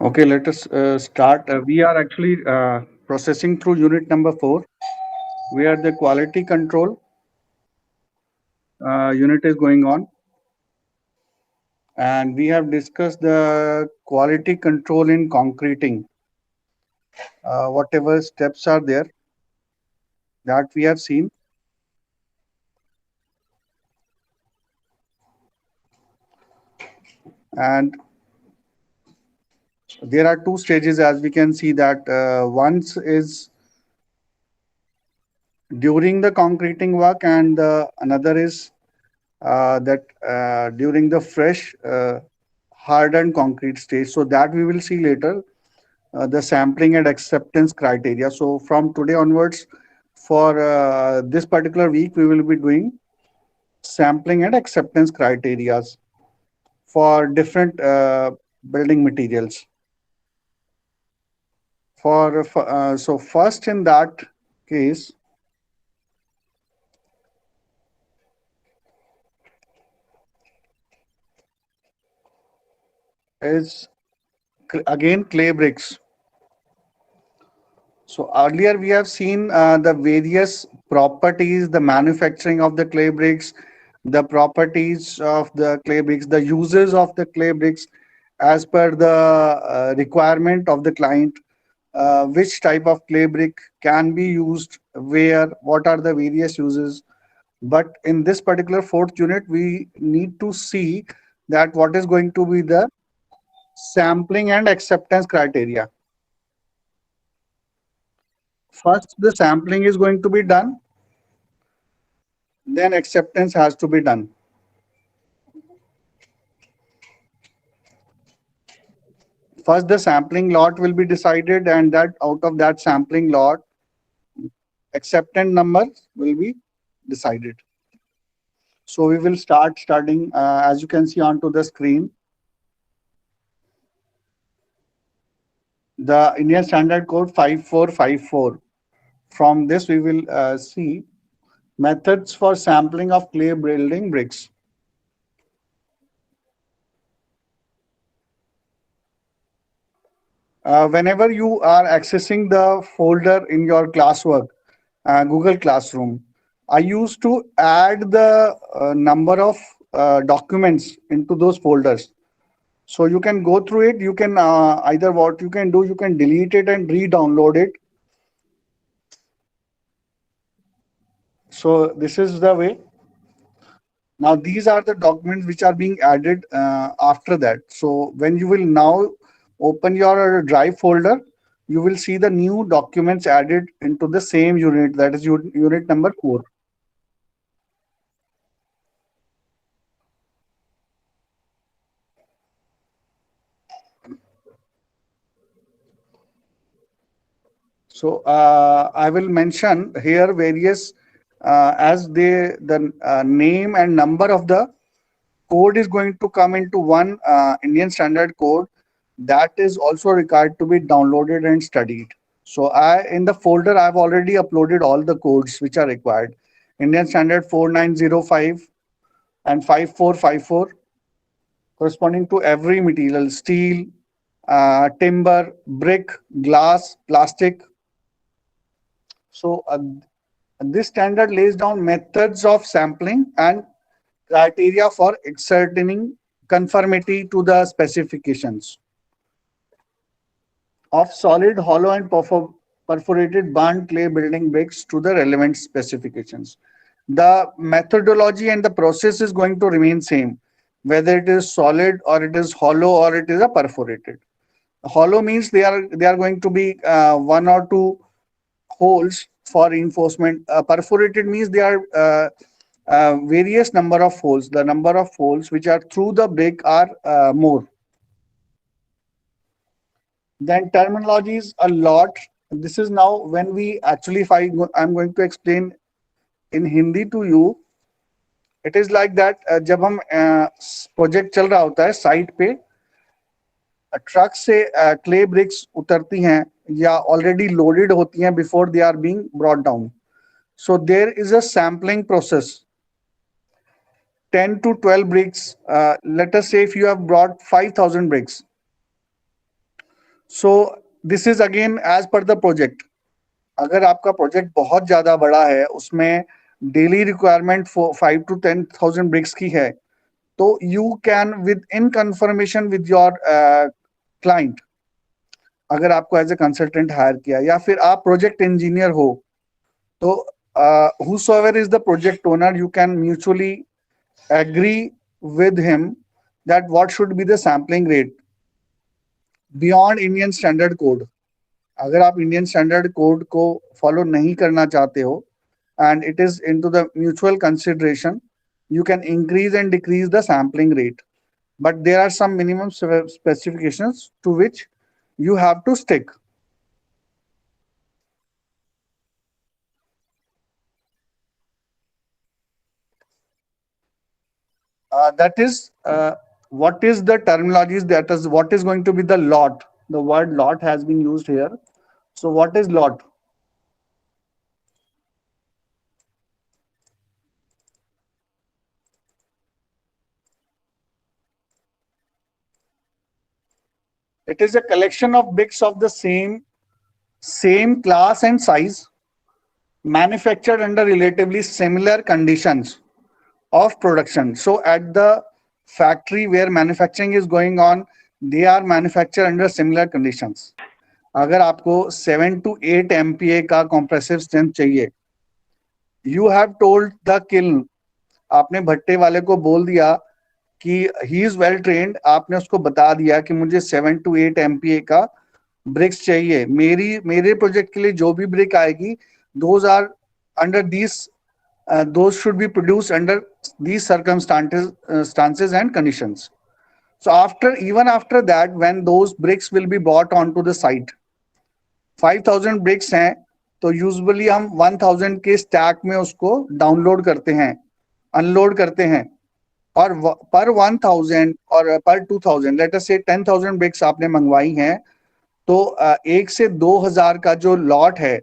Okay, let us start. We are actually processing through unit number 4, where the quality control unit is going on. And we have discussed the quality control in concreting. Whatever steps are there that we have seen. And there are two stages, as we can see that once is during the concreting work, and another is that during the fresh hardened concrete stage. So that we will see later, the sampling and acceptance criteria. So from today onwards, for this particular week, we will be doing sampling and acceptance criteria for different building materials. So first in that case is again clay bricks. So earlier we have seen the various properties, the manufacturing of the clay bricks, the properties of the clay bricks, the uses of the clay bricks as per the requirement of the client, which type of clay brick can be used, where, what are the various uses. But in this particular fourth unit, we need to see that what is going to be the sampling and acceptance criteria. First, the sampling is going to be done, then acceptance has to be done. First, the sampling lot will be decided, and that out of that sampling lot, acceptance number will be decided. So we will start studying, as you can see onto the screen, the Indian Standard Code 5454. From this, we will see methods for sampling of clay building bricks. Whenever you are accessing the folder in your classwork, Google Classroom, I used to add the number of documents into those folders. So you can go through it. You can either what you can do, you can delete it and re-download it. So this is the way. Now these are the documents which are being added after that. So when you will now open your drive folder, you will see the new documents added into the same unit, that is unit number 4. So I will mention here various as the name and number of the code is going to come into one Indian Standard Code, that is also required to be downloaded and studied. So I in the folder I've already uploaded all the codes which are required. Indian Standard 4905 and 5454, corresponding to every material: steel, timber, brick, glass, plastic. So this standard lays down methods of sampling and criteria for ascertaining conformity to the specifications of solid, hollow, and perforated burnt clay building bricks to the relevant specifications. The methodology and the process is going to remain same, whether it is solid or it is hollow or it is a perforated. Hollow means they are going to be one or two holes for reinforcement. Perforated means they are various number of holes. The number of holes which are through the brick are more. Then terminology is a lot. This is now when we actually, if I'm going to explain in Hindi to you, it is like that. जब हम project चल रहा होता है site पे, truck से clay BRICS उतरती हैं या ऑलरेडी लोडेड होती हैं before they are being brought down. So there is a sampling process. 10 to 12 bricks. Let us say if you have brought 5,000 bricks. So this is again as per the project. अगर आपका project बहुत ज्यादा बड़ा है, उसमें daily requirement 5 to 10,000 BRICS की है, तो you can with in confirmation with your client, अगर आपको एज ए कंसल्टेंट हायर किया या फिर आप प्रोजेक्ट इंजीनियर हो, तो whosoever is the project owner, you can mutually agree with him that what should be the sampling rate beyond Indian standard code. अगर आप इंडियन स्टैंडर्ड कोड को follow नहीं करना चाहते हो and it is into the mutual consideration, you can increase and decrease the sampling rate, but there are some minimum specifications to which you have to stick. That is what is the terminologies, that is what is going to be the lot. The word lot has been used here. So what is lot? It is a collection of bricks of the same class and size, manufactured under relatively similar conditions of production. So at the factory where manufacturing is going on, they are manufactured under similar conditions. अगर आपको 7 to 8 MPa का compressive strength चाहिए, you have told the kiln, आपने भट्टे वाले को बोल दिया कि ही इज वेल ट्रेन्ड, आपने उसको बता दिया कि मुझे 7 to 8 MPa का ब्रिक्स चाहिए, मेरे प्रोजेक्ट के लिए जो भी ब्रिक आएगी, those are under this, those should be produced under these circumstances and conditions. So even after that, when those bricks will be brought onto the site, 5,000 bricks हैं, तो यूजुअली हम 1,000 के स्टैक में उसको डाउनलोड करते हैं, unload करते हैं, और पर 1,000 और पर 2,000, लेट अस से 10,000 ब्रिक्स आपने मंगवाई हैं, तो 1 से 2,000 का जो लॉट है,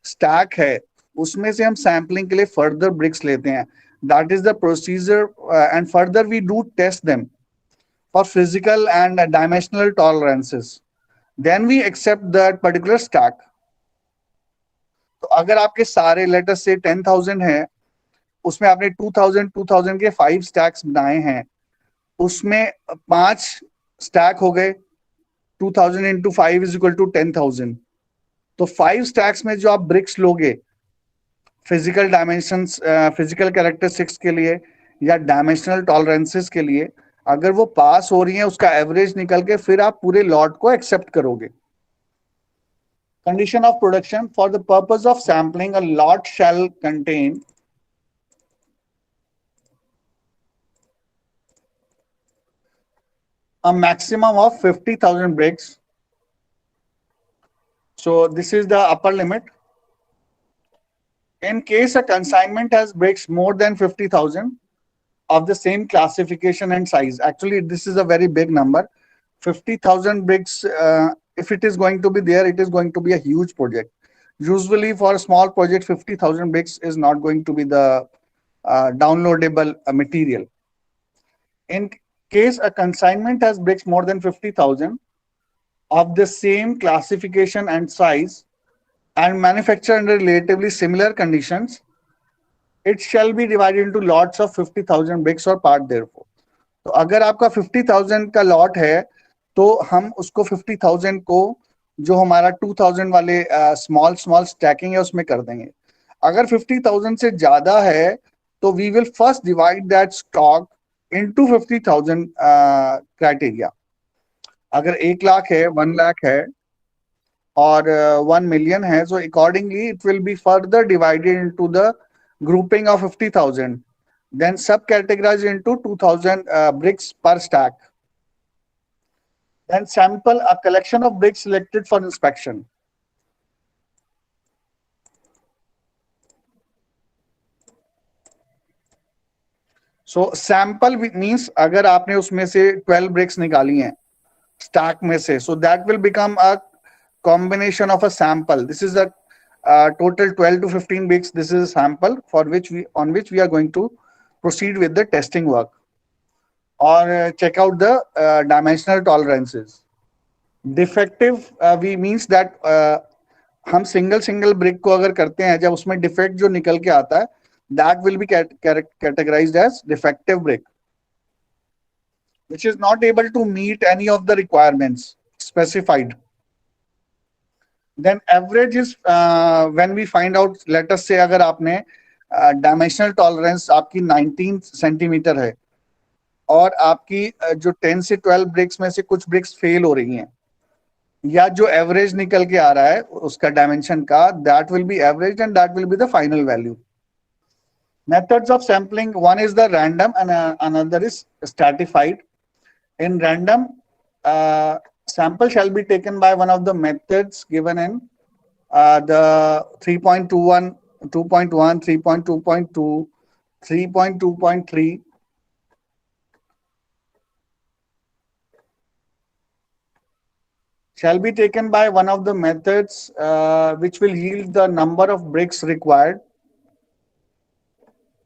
स्टैक है, उसमें से हम सैम्पलिंग के लिए फर्दर ब्रिक्स लेते हैं. That is the procedure, and further we do test them for physical and dimensional tolerances, then we accept that particular stack. तो अगर आपके सारे लेट अस से 10,000 है, उसमें आपने 2,000 के 5 स्टैक्स बनाए हैं, उसमें 5 स्टैक हो गए, 2,000 into 5 is equal to 10,000. तो 5 स्टैक्स में जो आप ब्रिक्स लोगे फिजिकल डायमेंशंस, फिजिकल कैरेक्टरिस्टिक्स के लिए या डायमेंशनल टॉलरेंसेस के लिए, अगर वो पास हो रही है, उसका एवरेज निकल के फिर आप पूरे लॉट को एक्सेप्ट करोगे. Condition of production, for the purpose of sampling a lot shall contain a maximum of 50,000 bricks. So this is the upper limit. In case a consignment has bricks more than 50,000 of the same classification and size, actually this is a very big number. 50,000 bricks, if it is going to be there, it is going to be a huge project. Usually for a small project, 50,000 bricks is not going to be the downloadable material. In case a consignment has bricks more than 50,000 of the same classification and size and manufactured under relatively similar conditions, it shall be divided into lots of 50,000 bricks or part therefore. तो अगर आपका 50,000 का lot है, तो हम उसको 50,000 को जो हमारा 2,000 वाले स्मॉल स्टैकिंग है उसमें कर देंगे. अगर 50,000 से ज्यादा है, तो we will first divide that stock into 50,000 criteria. अगर 1 लाख है, 1 लाख है और 1 million है, so accordingly it will be further divided into the grouping of 50,000, then sub-categorized into 2,000 bricks per stack. Then sample a collection of bricks selected for inspection. So sample means अगर आपने उसमें से 12 bricks निकाली हैं stack में से, so that will become a combination of a sample. This is a total 12 to 15 bricks. This is a sample for which we are going to proceed with the testing work or check out the dimensional tolerances. Defective we means that हम single single brick को अगर करते हैं, जब उसमें defect जो निकल के आता है, that will be categorised as defective brick, which is not able to meet any of the requirements specified. Then average is when we find out, let us say अगर आपने डायमेंशनल टॉलरेंस आपकी 19 centimetre है और आपकी जो 10 से 12 BRICS में से कुछ ब्रिक्स फेल हो रही हैं, या जो एवरेज निकल के आ रहा है उसका डायमेंशन का, that will B average and that will be the final value. Methods of sampling, one is the random and another is stratified. In random, sample shall be taken by one of the methods given in the 3.21, 2.1, 3.2.2, 3.2.3. Shall be taken by one of the methods which will yield the number of bricks required.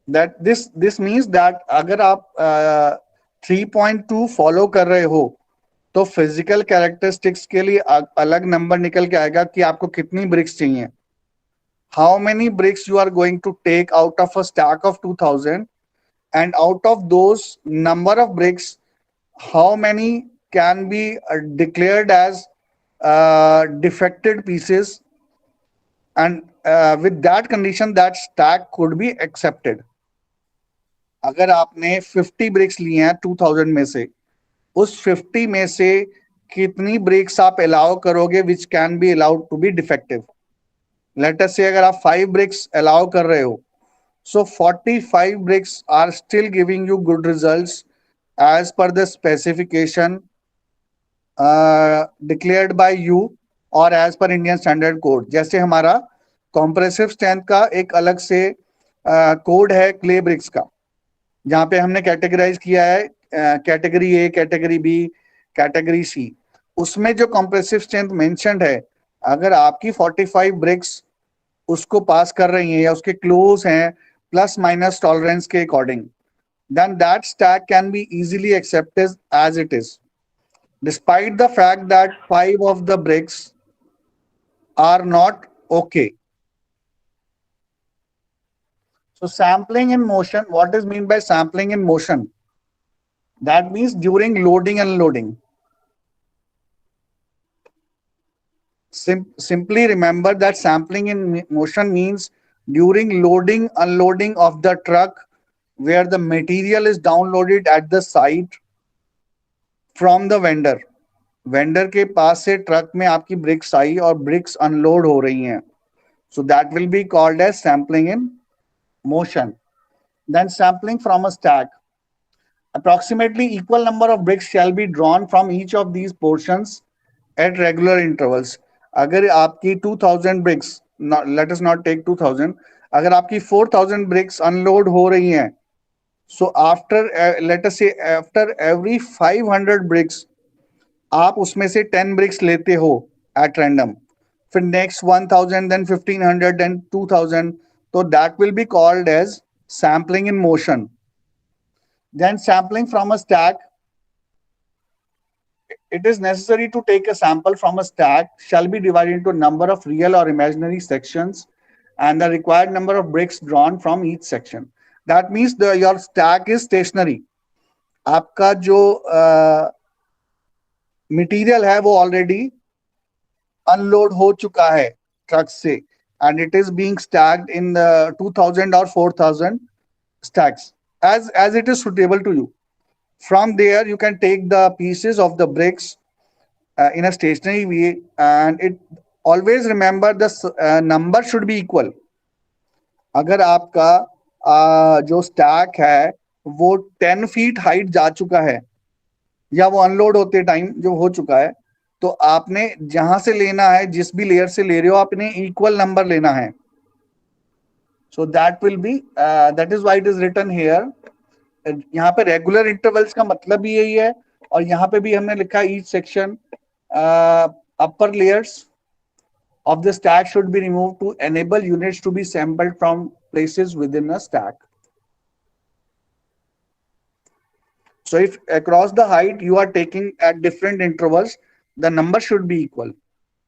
That this means that अगर आप 3.2 follow कर रहे हो तो physical characteristics के लिए अलग number निकल के आएगा कि आपको कितनी ब्रिक्स चाहिए. How many bricks you are going to take out of a stack of 2000, and out of those number of bricks, how many can be declared as defected pieces, and with that condition that stack could be accepted. अगर आपने 50 BRICS लिए हैं 2000 में से, उस 50 में से कितनी ब्रिक्स आप अलाउ करोगे which can be allowed to be defective. Let us say अगर आप 5 ब्रिक्स अलाउ कर रहे हो, so 45 bricks are still giving you good results as per the specification declared by you or as per Indian Standard Code. जैसे हमारा compressive strength का एक अलग से कोड है क्ले ब्रिक्स का, जहाँ पे हमने कैटेगराइज किया है category A, category B, category C. उसमें जो कॉम्प्रेसिव स्ट्रेंथ मेंशन्ड है, अगर आपकी 45 ब्रिक्स उसको पास कर रही हैं या उसके क्लोज हैं प्लस माइनस टॉलरेंस के according, then that stack can be easily accepted as it is, despite the fact that 5 of the bricks are not okay. So sampling in motion, what is mean by sampling in motion? That means during loading and unloading. Simply remember that sampling in motion means during loading, unloading of the truck, where the material is downloaded at the site from the vendor. Vendor के पास से truck में आपकी BRICS आई और BRICS unload हो रही हैं. So that will be called as sampling in motion. Then sampling from a stack. Approximately equal number of bricks shall be drawn from each of these portions at regular intervals. अगर आपकी 2000 bricks, let us not take 2000, अगर आपकी 4000 bricks unload हो रही हैं, so after let us say after every 500 bricks आप उसमें से 10 bricks लेते हो at random, फिर next 1000, then 1500, then 2000, so that will be called as sampling in motion. Then sampling from a stack, it is necessary to take a sample from a stack shall be divided into a number of real or imaginary sections and the required number of bricks drawn from each section. That means your stack is stationary. आपका जो material है वो already unload हो चुका है truck से, and it is being stacked in the 2000 or 4000 stacks as it is suitable to you. From there you can take the pieces of the bricks in a stationary way, and it always remember the number should be equal. अगर आपका जो stack है वो 10 feet height जा चुका है या वो अनलोड होते टाइम जो हो चुका है, तो आपने जहां से लेना है, जिस भी लेयर से ले रहे हो, आपने इक्वल नंबर लेना है. So that will be that is why it is written here. यहाँ पे रेगुलर इंटरवल्स का मतलब भी यही है, और यहाँ पे भी हमने लिखा each section upper layers of the stack should be removed to enable units to be sampled from places within a stack. So if across the height you are taking at different intervals, the number should be equal.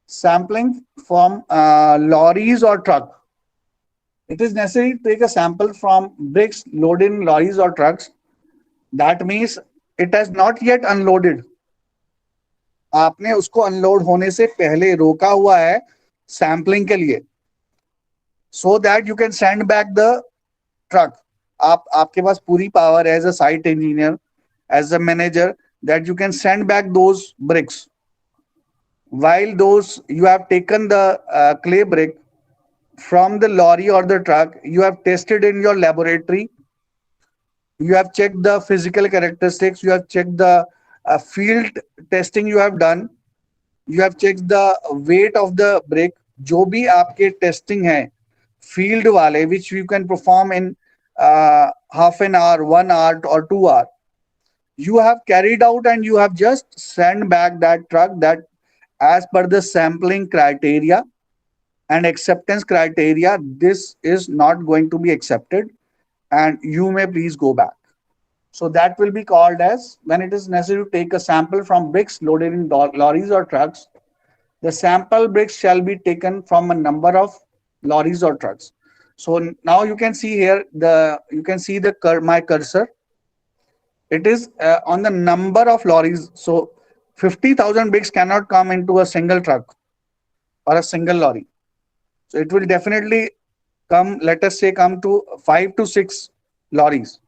Sampling from lorries or truck. It is necessary to take a sample from bricks loaded in lorries or trucks. That means it has not yet unloaded. आपने उसको unload होने से पहले रोका हुआ है sampling के लिए, so that you can send back the truck. आपके पास पूरी power as a site engineer, as a manager, that you can send back those bricks. While those you have taken the clay brick from the lorry or the truck, you have tested in your laboratory, you have checked the physical characteristics, you have checked the field testing you have done, you have checked the weight of the brick. जो भी आपके testing है field वाले, which you can perform in half an hour, 1 hour or 2 hour, you have carried out and you have just sent back that truck that as per the sampling criteria and acceptance criteria, this is not going to be accepted and you may please go back. So that will be called as, when it is necessary to take a sample from bricks loaded in lorries or trucks, the sample bricks shall be taken from a number of lorries or trucks. So now you can see here, you can see my cursor. It is on the number of lorries. So 50,000 bricks cannot come into a single truck or a single lorry. So it will definitely come, let us say, come to 5 to 6 lorries.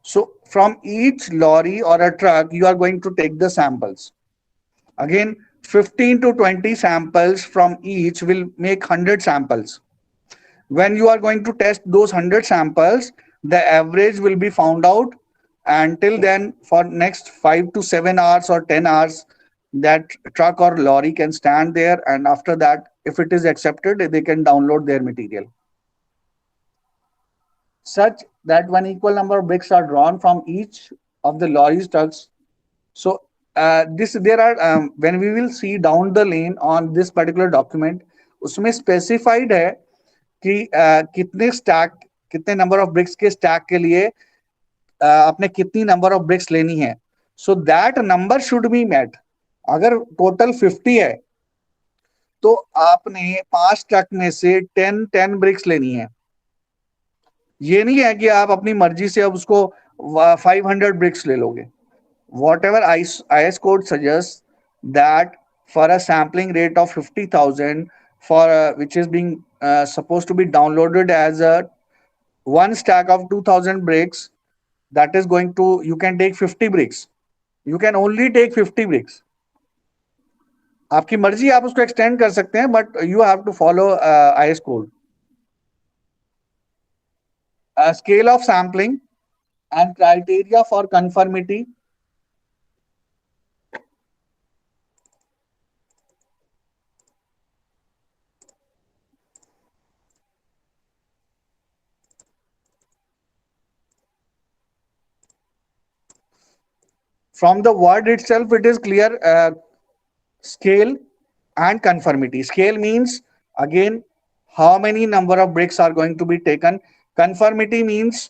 So from each lorry or a truck, you are going to take the samples. Again, 15 to 20 samples from each will make 100 samples. When you are going to test those 100 samples, the average will be found out. Until then, for next 5 to 7 hours or 10 hours, that truck or lorry can stand there, and after that, if it is accepted, they can download their material. Such that one equal number of bricks are drawn from each of the lorry trucks. So there are when we will see down the lane on this particular document, उसमें specified है कि कितने stack, कितने number of bricks के stack के लिए आपने कितनी नंबर ऑफ ब्रिक्स लेनी है. So that number should be met. अगर टोटल 50 है तो आपने 5 ट्रक में से 10 ब्रिक्स लेनी है. ये नहीं है कि आप अपनी मर्जी से अब उसको 500 ब्रिक्स ले लोगे. Whatever IS code suggests that for a sampling rate of 50,000 for which is being supposed to be downloaded as a one stack of 2,000 bricks, that is going to, you can take 50 bricks. You can only take 50 bricks. आपकी मर्जी, आप उसको extend कर सकते हैं, but you have to follow IS code. Scale of sampling and criteria for conformity. From the word itself, it is clear. Scale and conformity. Scale means, again, how many number of bricks are going to be taken. Conformity means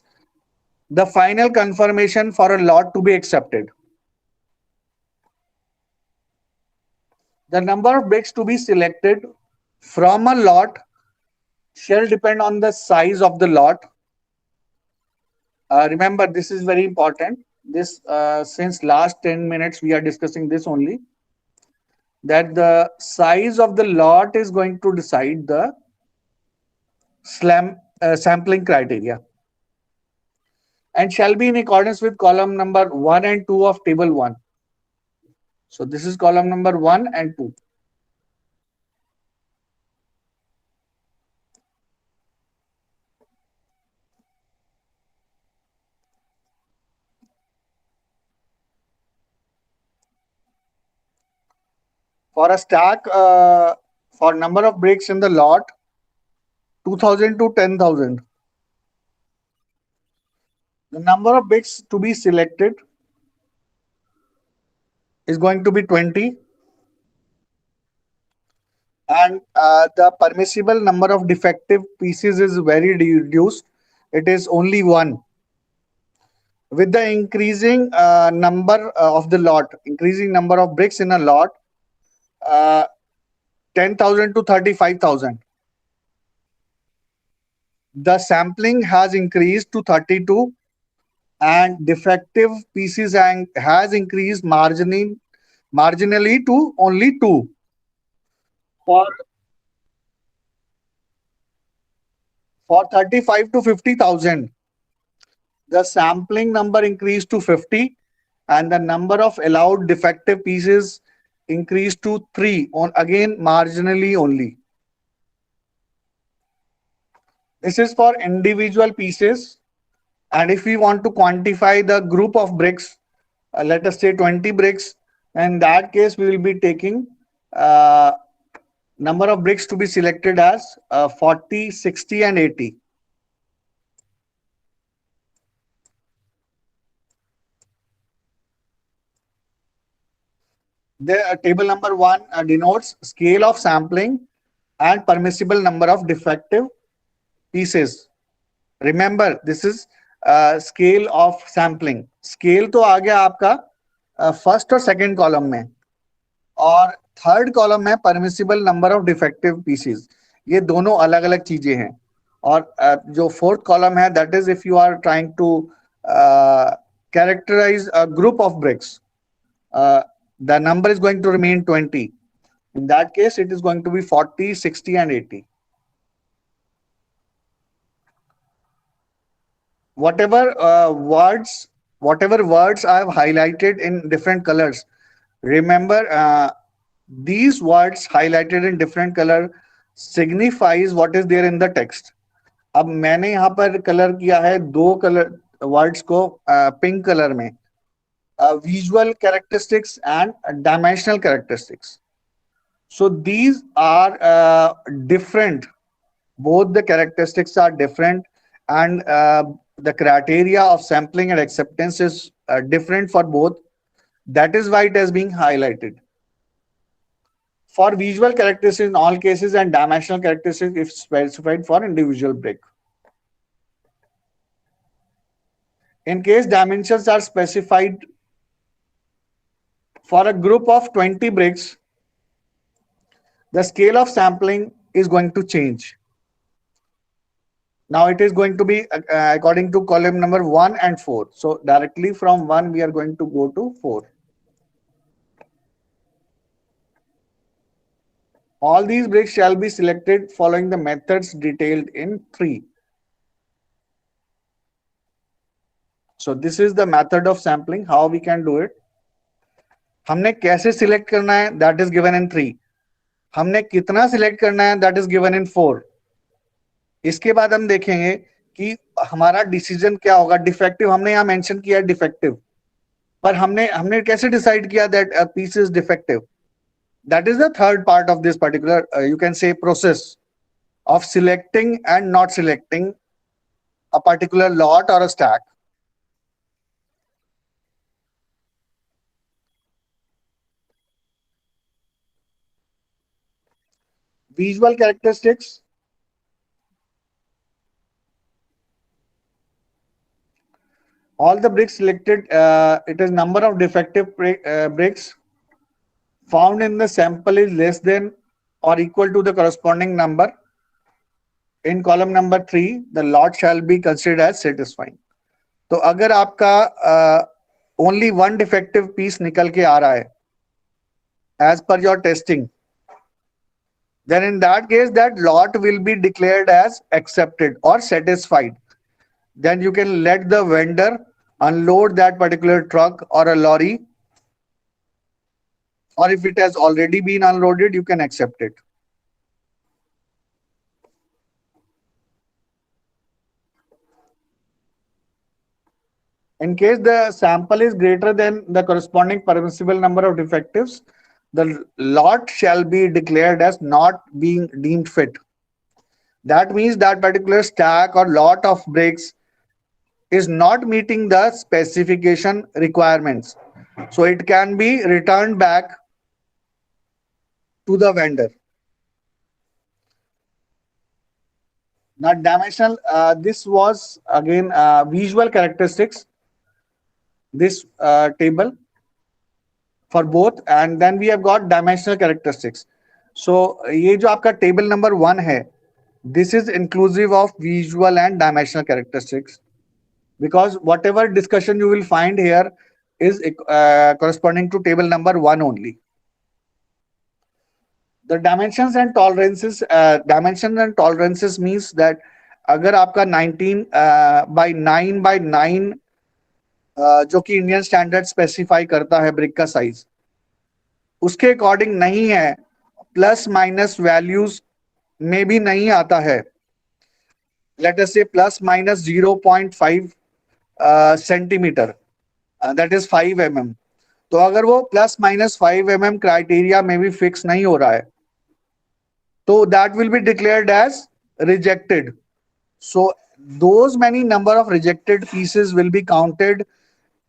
the final confirmation for a lot to be accepted. The number of bricks to be selected from a lot shall depend on the size of the lot. Remember, this is very important. This since last 10 minutes we are discussing this only, that the size of the lot is going to decide the sampling criteria, and shall be in accordance with column number 1 and 2 of table 1. So this is column number 1 and 2. For a stack, for number of bricks in the lot, 2,000 to 10,000. The number of bricks to be selected is going to be 20. And the permissible number of defective pieces is very reduced. It is only 1. With the increasing number of the lot, increasing number of bricks in a lot, uh, 10,000 to 35,000. The sampling has increased to 32 and defective pieces and has increased marginally to only 2. For 35 to 50,000, the sampling number increased to 50 and the number of allowed defective pieces increased to 3, on again marginally only. This is for individual pieces. And if we want to quantify the group of bricks, let us say 20 bricks, in that case we will be taking uh, number of bricks to be selected as 40, 60 and 80. The table number 1 denotes scale of sampling and permissible number of defective pieces. Remember, this is scale of sampling. Scale तो आ गया आपका first और second column में, और third column में permissible number of defective pieces. ये दोनों अलग अलग चीजें हैं. और जो फोर्थ कॉलम है, that is if you are trying to characterize a group of bricks, the number is going to remain 20. In that case, it is going to be 40, 60 and 80. Whatever words I have highlighted in different colors, remember these words highlighted in different color signifies what is there in the text. अब मैंने यहाँ पर colour किया है दो colour words को pink colour में, visual characteristics and dimensional characteristics. So these are different. Both the characteristics are different, and the criteria of sampling and acceptance is different for both. That is why it has been highlighted. For visual characteristics in all cases and dimensional characteristics if specified for individual brick. In case dimensions are specified for a group of 20 bricks, the scale of sampling is going to change. Now it is going to be according to column number 1 and 4. So directly from 1 we are going to go to 4. All these bricks shall be selected following the methods detailed in 3. So this is the method of sampling, how we can do it. हमने कैसे select करना है, that is given in 3. हमने कितना select करना है, that is given in 4. इसके बाद हम देखेंगे कि हमारा डिसीजन क्या होगा. डिफेक्टिव हमने यहाँ मेंशन किया है डिफेक्टिव, पर हमने कैसे डिसाइड किया that a piece is defective. That is the third part of this particular, you can say, process of selecting and not selecting a particular lot or a stack. Visual characteristics. All the bricks selected, it is number of defective bricks found in the sample is less than or equal to the corresponding number. In column number 3, the lot shall be considered as satisfying. तो अगर आपका only one defective piece निकल के आ रहा है as per your testing, then in that case that lot will be declared as accepted or satisfied. Then you can let the vendor unload that particular truck or a lorry, or if it has already been unloaded, you can accept it. In case the sample is greater than the corresponding permissible number of defectives, the lot shall be declared as not being deemed fit. That means that particular stack or lot of bricks is not meeting the specification requirements. So it can be returned back to the vendor. Now dimensional, this was again visual characteristics. This table, for both, and then we have got dimensional characteristics. So ये जो आपका table number 1 है, this is inclusive of visual and dimensional characteristics, because whatever discussion you will find here is corresponding to table number 1 only. The dimensions and tolerances means that अगर आपका 19 by 9 by 9 जो कि Indian standard specify करता है brick का size, उसके according नहीं है, प्लस माइनस वैल्यूज में भी नहीं आता है, लेट अस से plus minus 0.5 centimetre, that is 5 mm. तो अगर वो प्लस माइनस 5 mm क्राइटेरिया में भी फिक्स नहीं हो रहा है, तो that will be declared as rejected. So those many number of rejected pieces will be counted.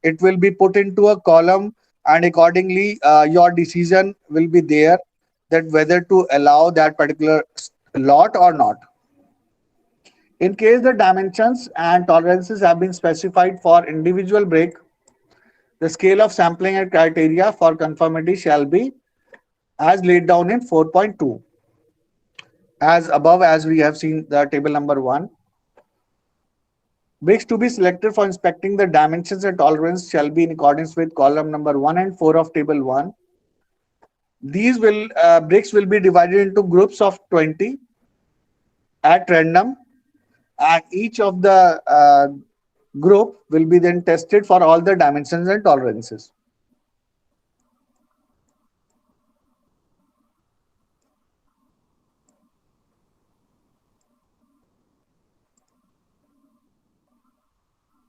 It will be put into a column, and accordingly your decision will be there that whether to allow that particular lot or not. In case the dimensions and tolerances have been specified for individual break, the scale of sampling and criteria for conformity shall be as laid down in 4.2. As above, as we have seen the table number 1. Bricks to be selected for inspecting the dimensions and tolerance shall be in accordance with column number 1 and 4 of table 1. These bricks will be divided into groups of 20 at random, and each of the group will be then tested for all the dimensions and tolerances.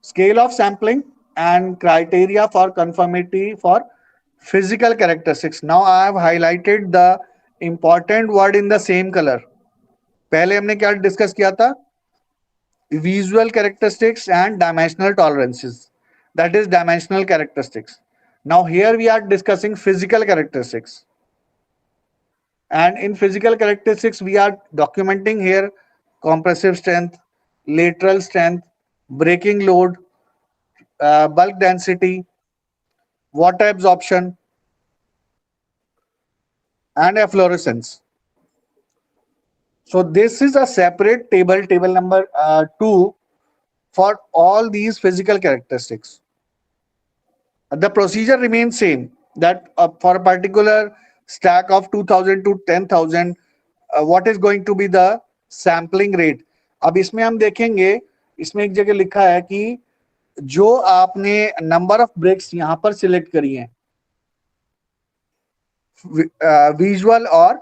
Scale of sampling and criteria for conformity for physical characteristics. Now I have highlighted the important word in the same color. पहले हमने क्या discuss किया था? Visual characteristics and dimensional tolerances. That is dimensional characteristics. Now here we are discussing physical characteristics. And in physical characteristics, we are documenting here compressive strength, lateral strength, braking load, bulk density, water absorption, and efflorescence. So this is a separate table number 2 for all these physical characteristics. The procedure remains same, that for a particular stack of 2000 to 10,000, what is going to be the sampling rate. अब इसमें हम देखेंगे, इसमें एक जगह लिखा है कि जो आपने नंबर ऑफ ब्रेक्स यहां पर सिलेक्ट करी हैं विजुअल और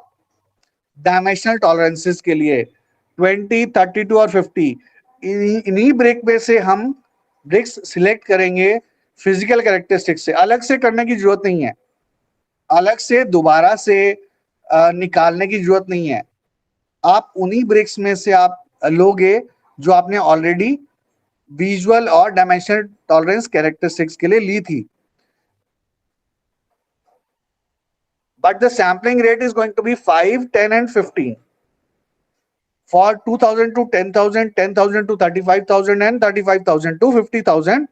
डायमेंशनल टॉलरेंसेस के लिए 20, 32 और 50, इन्हीं ब्रेक में से हम ब्रेक्स सिलेक्ट करेंगे फिजिकल कैरेक्टरिस्टिक्स से. अलग से करने की जरूरत नहीं है, अलग से दोबारा से निकालने की जरूरत नहीं है. आप उन्हीं ब्रेक्स में से आप लोगे जो आपने ऑलरेडी विजुअल और डायमेंशनल टॉलरेंस कैरेक्टरिस्टिक्स के लिए ली थी. But the sampling rate is going to be 5, 10 and 15. For 2000 to 10,000, 10,000 to 35,000 and 35,000 to 50,000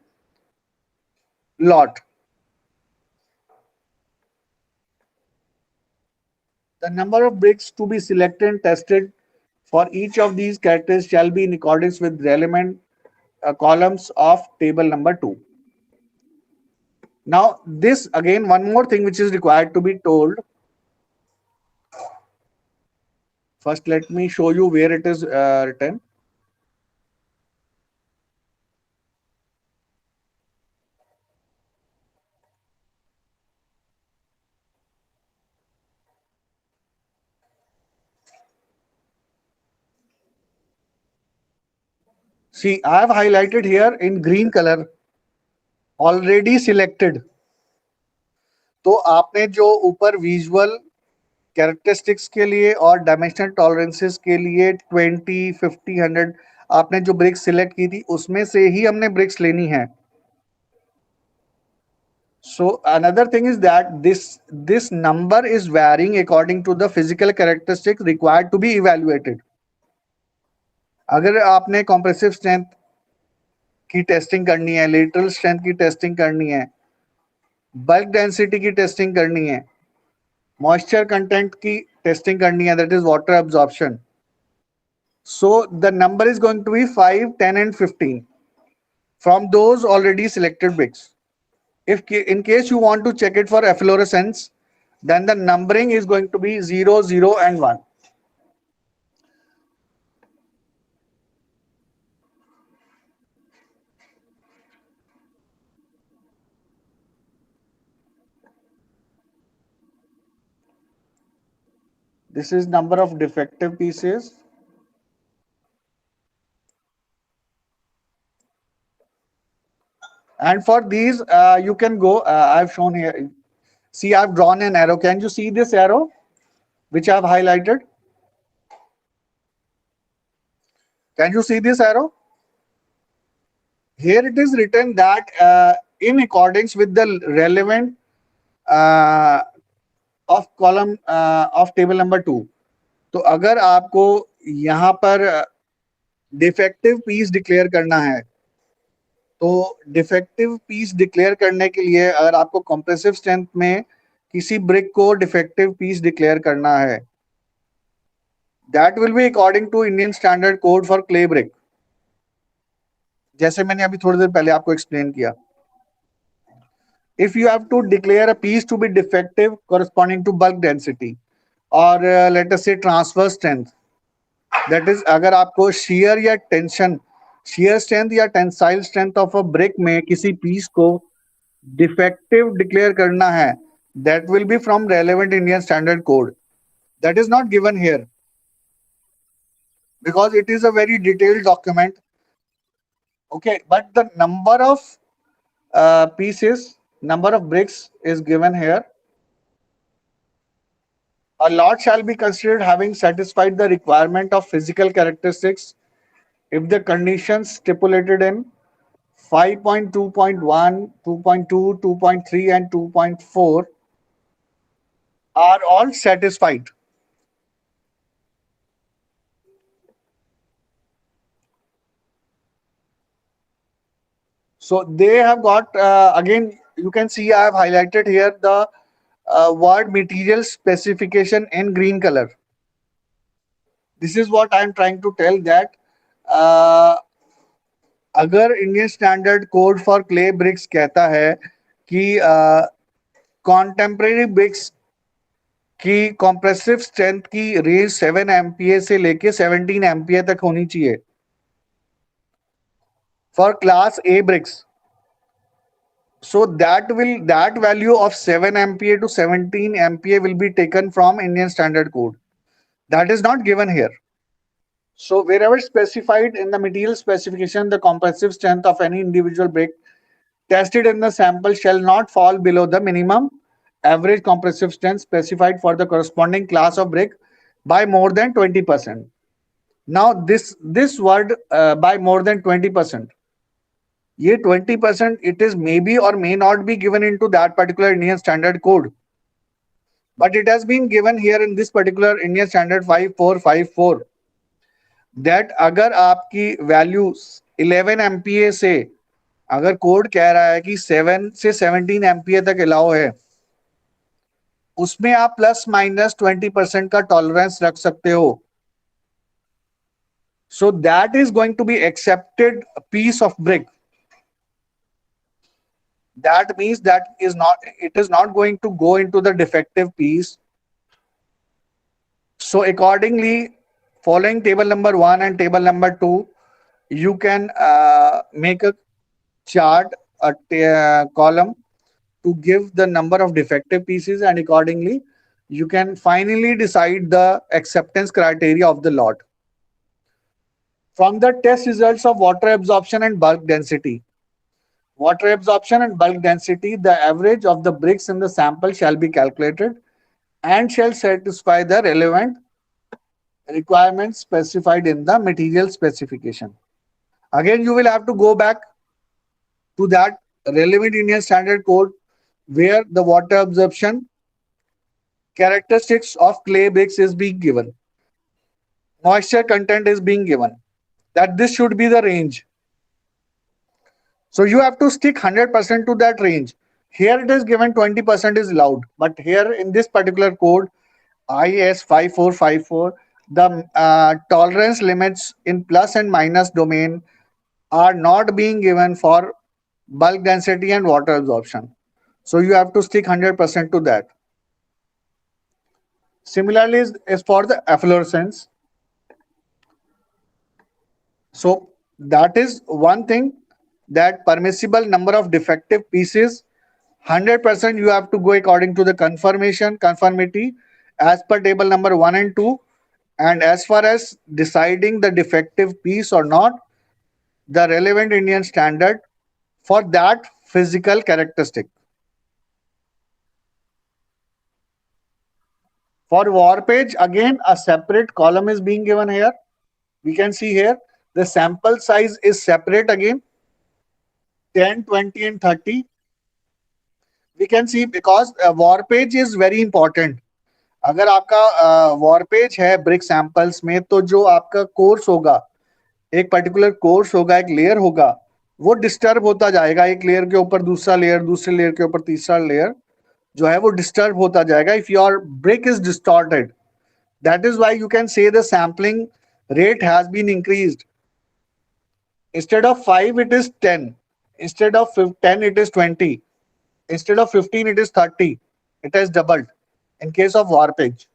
lot. The number of bricks to be selected and tested for each of these characters shall be in accordance with relevant columns of table number 2. Now this again, one more thing which is required to be told. First let me show you where it is written. See, I have highlighted here in green color already selected. तो आपने जो ऊपर visual characteristics के लिए और dimensional tolerances के लिए 20, 50, 100 आपने जो ब्रिक्स सिलेक्ट की थी उसमें से ही हमने ब्रिक्स लेनी है. So another thing is that this number is varying according to the physical characteristics required to be evaluated. अगर आपने compressive strength की टेस्टिंग करनी है, lateral strength की टेस्टिंग करनी है, बल्क डेंसिटी की टेस्टिंग करनी है, मॉइस्चर कंटेंट की टेस्टिंग करनी है, that is water absorption. So the number is going to be 5, 10 and 15 from those already selected bricks. If in case you want to check it for efflorescence, then the numbering is going to be 0, 0 and 1. This is number of defective pieces. And for these, you can go, I've shown here. See, I've drawn an arrow. Can you see this arrow, which I've highlighted? Can you see this arrow? Here it is written that in accordance with the relevant uh, of column of table number 2. तो अगर आपको यहाँ पर defective piece declare करना है, तो defective piece declare करने के लिए अगर आपको कंप्रेसिव स्ट्रेंथ में किसी ब्रिक को डिफेक्टिव पीस डिक्लेयर करना है, that will be according to Indian standard code for clay brick, जैसे मैंने अभी थोड़ी देर पहले आपको एक्सप्लेन किया. If you have to declare a piece to be defective corresponding to bulk density or let us say transverse strength, that is अगर आपको shear या tension, shear strength या tensile strength of a brick में किसी piece को defective declare करना है, that will be from relevant Indian standard code. That is not given here because it is a very detailed document. Okay, but the number of pieces, number of bricks is given here. A lot shall be considered having satisfied the requirement of physical characteristics if the conditions stipulated in 5.2.1, 2.2, 2.3 and 2.4 are all satisfied. So they have got, again, you can see I have highlighted here the word material specification in green color. This is what I am trying to tell that अगर Indian standard code for clay bricks कहता है कि contemporary bricks की compressive strength की range 7 MPa से लेके 17 MPa तक होनी चाहिए for class A bricks. So that value of 7 MPa to 17 MPa will be taken from Indian Standard Code. That is not given here. So wherever specified in the material specification, the compressive strength of any individual brick tested in the sample shall not fall below the minimum average compressive strength specified for the corresponding class of brick by more than 20%. Now this word by more than 20%. ये 20% it is maybe or may not be given into that particular Indian Standard Code, but it has been given here in this particular Indian Standard 5454 that अगर आपकी value 11 MPa से अगर code कह रहा है कि 7 से 17 MPa तक अलाउ है, उसमें आप प्लस माइनस 20% का टॉलरेंस रख सकते हो. So that is going to be accepted piece of brick. That means that it is not going to go into the defective piece. So accordingly, following table number 1 and table number 2, you can make a chart, a column to give the number of defective pieces, and accordingly you can finally decide the acceptance criteria of the lot. From the test results of water absorption and bulk density, water absorption and bulk density, the average of the bricks in the sample shall be calculated and shall satisfy the relevant requirements specified in the material specification. Again, you will have to go back to that relevant Indian Standard Code where the water absorption characteristics of clay bricks is being given. Moisture content is being given. That this should be the range. So you have to stick 100% to that range. Here it is given 20% is allowed, but here in this particular code, IS 5454, the tolerance limits in plus and minus domain are not being given for bulk density and water absorption. So you have to stick 100% to that. Similarly, is for the efflorescence. So that is one thing, that permissible number of defective pieces, 100% you have to go according to the conformity as per table number 1 and 2. And as far as deciding the defective piece or not, the relevant Indian standard for that physical characteristic. For warpage, again, a separate column is being given here. We can see here the sample size is separate again, 10, 20 and 30. We can see because warpage is very important. अगर आपका warpage है brick samples में, तो जो आपका course होगा, एक particular course होगा, एक लेयर होगा, वो डिस्टर्ब होता जाएगा, एक लेयर के ऊपर दूसरा लेयर, दूसरे लेयर के ऊपर तीसरा लेयर जो है वो डिस्टर्ब होता जाएगा if your brick is distorted. That is why you can say the sampling rate has been increased. Instead of 5 it is 10, instead of 10 it is 20, instead of 15 it is 30. It has doubled in case of warpage.